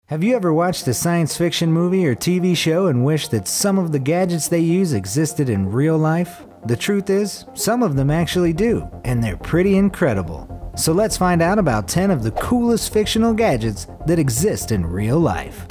Have you ever watched a science fiction movie or TV show and wished that some of the gadgets they use existed in real life? The truth is, some of them actually do, and they're pretty incredible. So let's find out about 10 of the coolest fictional gadgets that exist in real life.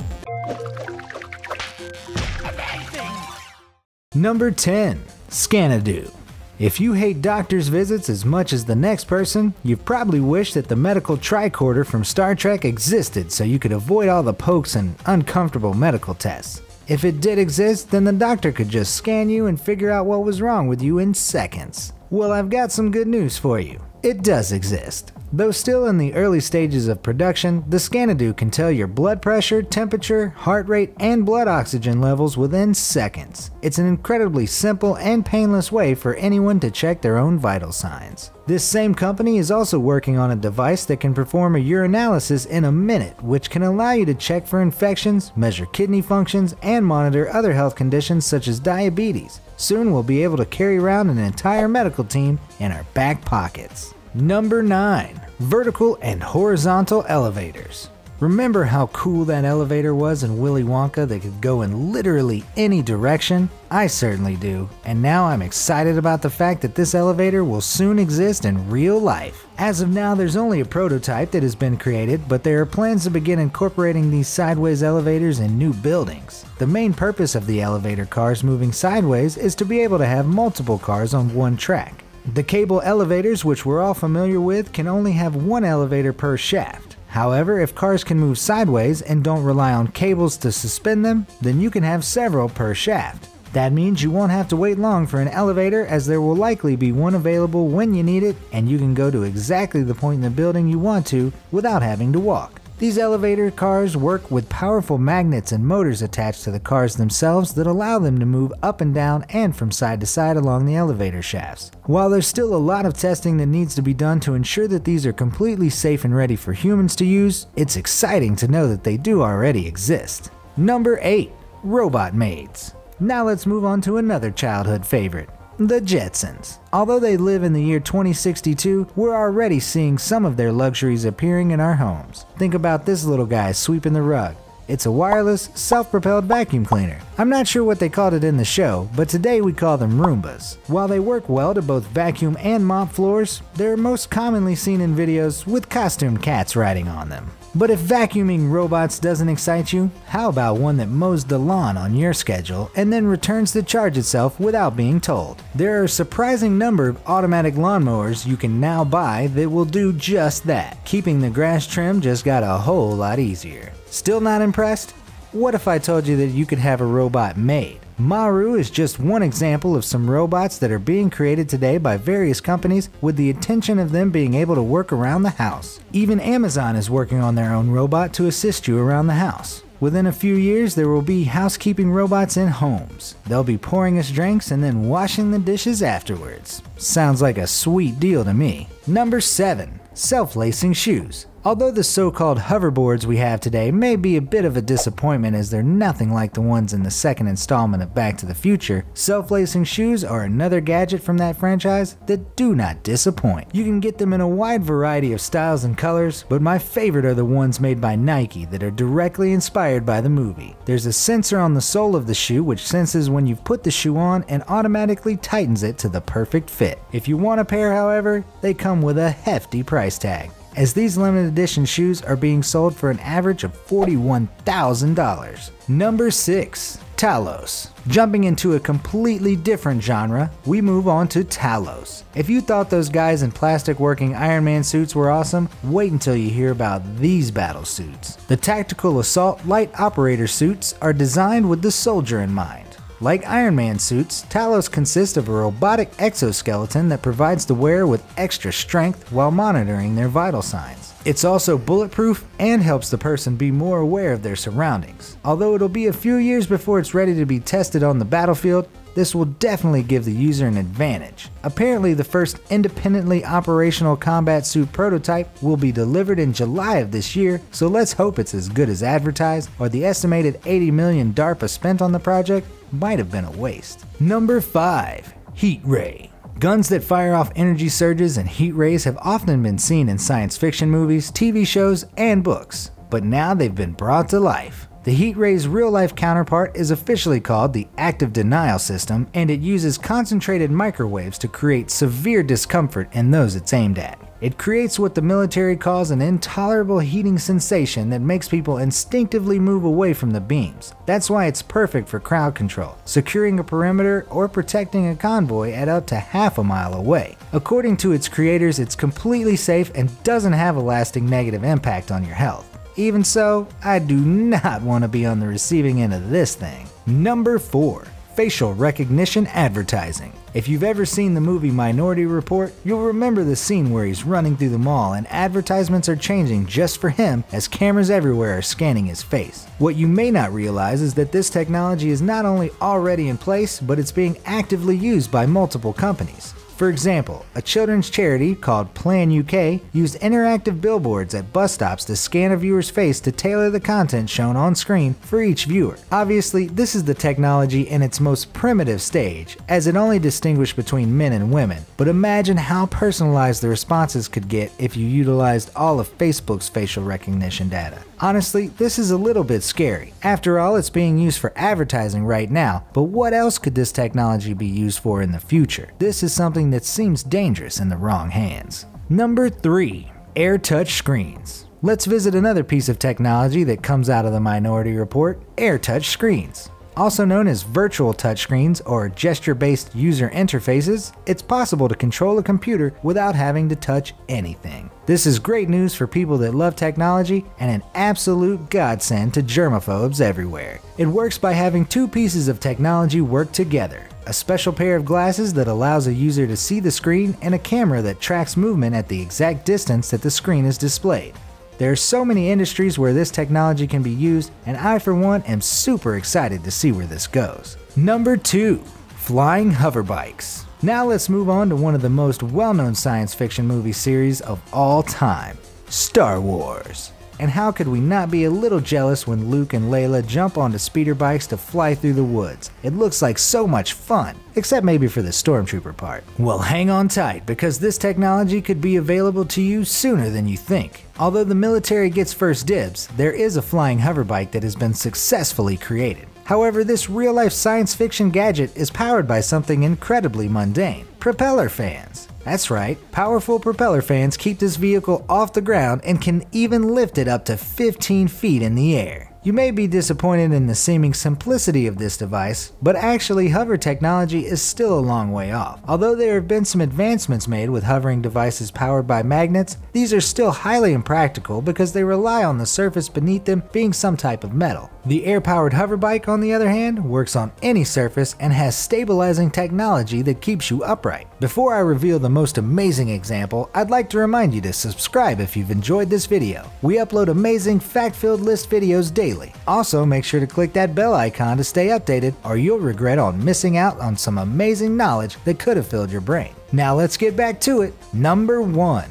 Number 10. Scanadu. If you hate doctor's visits as much as the next person, you've probably wished that the medical tricorder from Star Trek existed so you could avoid all the pokes and uncomfortable medical tests. If it did exist, then the doctor could just scan you and figure out what was wrong with you in seconds. Well, I've got some good news for you. It does exist. Though still in the early stages of production, the scanadu can tell your blood pressure, temperature, heart rate, and blood oxygen levels within seconds. It's an incredibly simple and painless way for anyone to check their own vital signs. This same company is also working on a device that can perform a urinalysis in a minute, which can allow you to check for infections, measure kidney functions, and monitor other health conditions such as diabetes. Soon we'll be able to carry around an entire medical team in our back pockets. Number 9. Vertical and horizontal elevators. Remember how cool that elevator was in Willy Wonka that could go in literally any direction? I certainly do, and now I'm excited about the fact that this elevator will soon exist in real life. As of now, there's only a prototype that has been created, but there are plans to begin incorporating these sideways elevators in new buildings. The main purpose of the elevator cars moving sideways is to be able to have multiple cars on one track. The cable elevators, which we're all familiar with, can only have one elevator per shaft. However, if cars can move sideways and don't rely on cables to suspend them, then you can have several per shaft. That means you won't have to wait long for an elevator, as there will likely be one available when you need it, and you can go to exactly the point in the building you want to without having to walk. These elevator cars work with powerful magnets and motors attached to the cars themselves that allow them to move up and down and from side to side along the elevator shafts. While there's still a lot of testing that needs to be done to ensure that these are completely safe and ready for humans to use, it's exciting to know that they do already exist. Number 8. Robot maids. Now let's move on to another childhood favorite. The Jetsons. Although they live in the year 2062, we're already seeing some of their luxuries appearing in our homes. Think about this little guy sweeping the rug. It's a wireless, self-propelled vacuum cleaner. I'm not sure what they called it in the show, but today we call them Roombas. While they work well to both vacuum and mop floors, they're most commonly seen in videos with costumed cats riding on them. But if vacuuming robots doesn't excite you, how about one that mows the lawn on your schedule and then returns to charge itself without being told? There are a surprising number of automatic lawnmowers you can now buy that will do just that. Keeping the grass trimmed just got a whole lot easier. Still not impressed? What if I told you that you could have a robot maid? Maru is just one example of some robots that are being created today by various companies with the intention of them being able to work around the house. Even Amazon is working on their own robot to assist you around the house. Within a few years, there will be housekeeping robots in homes. They'll be pouring us drinks and then washing the dishes afterwards. Sounds like a sweet deal to me. Number 7. Self-lacing shoes. Although the so-called hoverboards we have today may be a bit of a disappointment as they're nothing like the ones in the second installment of Back to the Future, self-lacing shoes are another gadget from that franchise that do not disappoint. You can get them in a wide variety of styles and colors, but my favorite are the ones made by Nike that are directly inspired by the movie. There's a sensor on the sole of the shoe which senses when you've put the shoe on and automatically tightens it to the perfect fit. If you want a pair, however, they come with a hefty price tag, as these limited edition shoes are being sold for an average of $41,000. Number 6. Talos. Jumping into a completely different genre, we move on to Talos. If you thought those guys in plastic working Iron Man suits were awesome, wait until you hear about these battle suits. The Tactical Assault Light Operator suits are designed with the soldier in mind. Like Iron Man suits, Talos consist of a robotic exoskeleton that provides the wearer with extra strength while monitoring their vital signs. It's also bulletproof and helps the person be more aware of their surroundings. Although it'll be a few years before it's ready to be tested on the battlefield, this will definitely give the user an advantage. Apparently, the first independently operational combat suit prototype will be delivered in July of this year, so let's hope it's as good as advertised, or the estimated $80 million DARPA spent on the project might have been a waste. Number 5. Heat ray. Guns that fire off energy surges and heat rays have often been seen in science fiction movies, TV shows, and books. but now they've been brought to life. The heat ray's real-life counterpart is officially called the active denial system, and it uses concentrated microwaves to create severe discomfort in those it's aimed at. It creates what the military calls an intolerable heating sensation that makes people instinctively move away from the beams. That's why it's perfect for crowd control, securing a perimeter, or protecting a convoy at up to half a mile away. According to its creators, it's completely safe and doesn't have a lasting negative impact on your health. Even so, I do not want to be on the receiving end of this thing. Number 4. Facial recognition advertising. If you've ever seen the movie Minority Report, you'll remember the scene where he's running through the mall and advertisements are changing just for him as cameras everywhere are scanning his face. What you may not realize is that this technology is not only already in place, but it's being actively used by multiple companies. For example, a children's charity called Plan UK used interactive billboards at bus stops to scan a viewer's face to tailor the content shown on screen for each viewer. Obviously, this is the technology in its most primitive stage, as it only distinguished between men and women, but imagine how personalized the responses could get if you utilized all of Facebook's facial recognition data. Honestly, this is a little bit scary. After all, it's being used for advertising right now, but what else could this technology be used for in the future? This is something that seems dangerous in the wrong hands. Number 3. Air touch screens. Let's visit another piece of technology that comes out of the Minority Report: air touch screens. Also known as virtual touchscreens or gesture-based user interfaces, it's possible to control a computer without having to touch anything. This is great news for people that love technology and an absolute godsend to germaphobes everywhere. It works by having two pieces of technology work together: a special pair of glasses that allows a user to see the screen and a camera that tracks movement at the exact distance that the screen is displayed. There are so many industries where this technology can be used, and I for one am super excited to see where this goes. Number 2. Flying hover bikes. Now let's move on to one of the most well-known science fiction movie series of all time, Star Wars. And how could we not be a little jealous when Luke and Leia jump onto speeder bikes to fly through the woods? It looks like so much fun, except maybe for the stormtrooper part. Well, hang on tight, because this technology could be available to you sooner than you think. Although the military gets first dibs, there is a flying hoverbike that has been successfully created. However, this real-life science fiction gadget is powered by something incredibly mundane: propeller fans. That's right, powerful propeller fans keep this vehicle off the ground and can even lift it up to 15 feet in the air. You may be disappointed in the seeming simplicity of this device, but actually hover technology is still a long way off. Although there have been some advancements made with hovering devices powered by magnets, these are still highly impractical because they rely on the surface beneath them being some type of metal. The air-powered hoverbike, on the other hand, works on any surface and has stabilizing technology that keeps you upright. Before I reveal the most amazing example, I'd like to remind you to subscribe if you've enjoyed this video. We upload amazing fact-filled list videos daily. Also, make sure to click that bell icon to stay updated, or you'll regret on missing out on some amazing knowledge that could have filled your brain. Now let's get back to it. Number 1.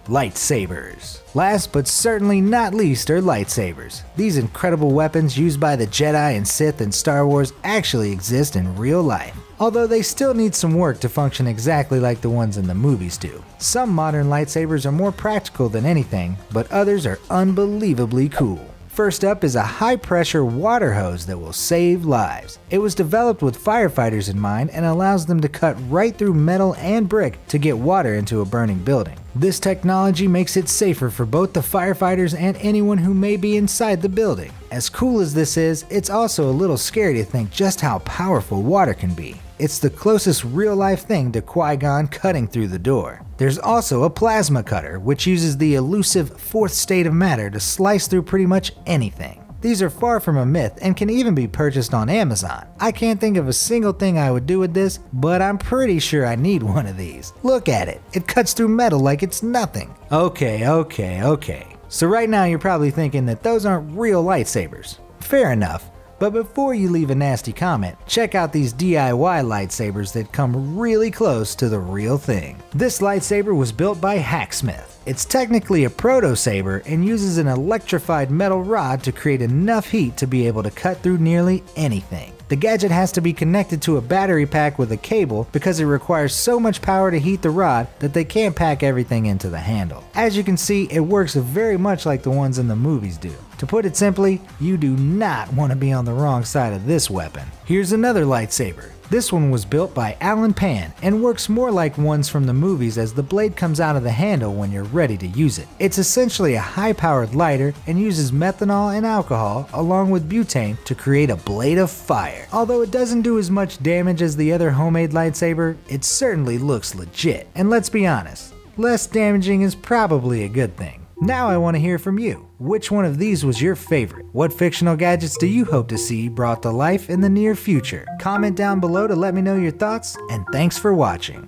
Lightsabers. Last but certainly not least are lightsabers. These incredible weapons used by the Jedi and Sith in Star Wars actually exist in real life, although they still need some work to function exactly like the ones in the movies do. Some modern lightsabers are more practical than anything, but others are unbelievably cool. First up is a high-pressure water hose that will save lives. It was developed with firefighters in mind and allows them to cut right through metal and brick to get water into a burning building. This technology makes it safer for both the firefighters and anyone who may be inside the building. As cool as this is, it's also a little scary to think just how powerful water can be. It's the closest real-life thing to Qui-Gon cutting through the door. There's also a plasma cutter, which uses the elusive fourth state of matter to slice through pretty much anything. These are far from a myth and can even be purchased on Amazon. I can't think of a single thing I would do with this, but I'm pretty sure I need one of these. Look at it. It cuts through metal like it's nothing. Okay. So right now you're probably thinking that those aren't real lightsabers. Fair enough. But before you leave a nasty comment, check out these DIY lightsabers that come really close to the real thing. This lightsaber was built by Hacksmith. It's technically a proto-saber and uses an electrified metal rod to create enough heat to be able to cut through nearly anything. The gadget has to be connected to a battery pack with a cable because it requires so much power to heat the rod that they can't pack everything into the handle. As you can see, it works very much like the ones in the movies do. To put it simply, you do not want to be on the wrong side of this weapon. Here's another lightsaber. This one was built by Alan Pan and works more like ones from the movies as the blade comes out of the handle when you're ready to use it. It's essentially a high-powered lighter and uses methanol and alcohol along with butane to create a blade of fire. Although it doesn't do as much damage as the other homemade lightsaber, it certainly looks legit. And let's be honest, less damaging is probably a good thing. Now I want to hear from you. Which one of these was your favorite? What fictional gadgets do you hope to see brought to life in the near future? Comment down below to let me know your thoughts, and thanks for watching.